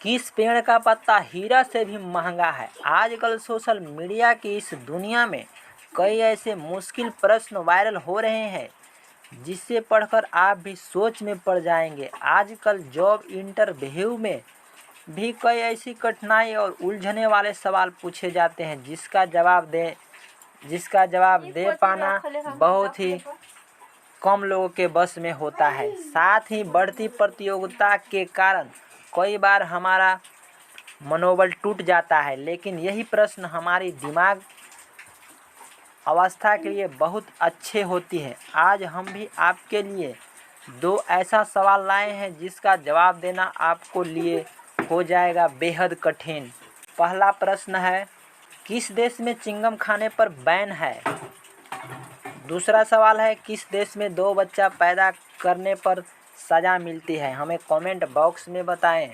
किस पेड़ का पत्ता हीरा से भी महंगा है? आजकल सोशल मीडिया की इस दुनिया में कई ऐसे मुश्किल प्रश्न वायरल हो रहे हैं जिसे पढ़कर आप भी सोच में पड़ जाएंगे। आजकल जॉब इंटरव्यू में भी कई ऐसी कठिनाई और उलझने वाले सवाल पूछे जाते हैं जिसका जवाब दे पाना बहुत ही कम लोगों के बस में होता है। साथ ही बढ़ती प्रतियोगिता के कारण कई बार हमारा मनोबल टूट जाता है, लेकिन यही प्रश्न हमारी दिमाग अवस्था के लिए बहुत अच्छे होती है। आज हम भी आपके लिए दो ऐसा सवाल लाए हैं जिसका जवाब देना आपको लिए हो जाएगा बेहद कठिन। पहला प्रश्न है, किस देश में चिंगम खाने पर बैन है? दूसरा सवाल है, किस देश में 2 बच्चा पैदा करने पर सज़ा मिलती है? हमें कमेंट बॉक्स में बताएं।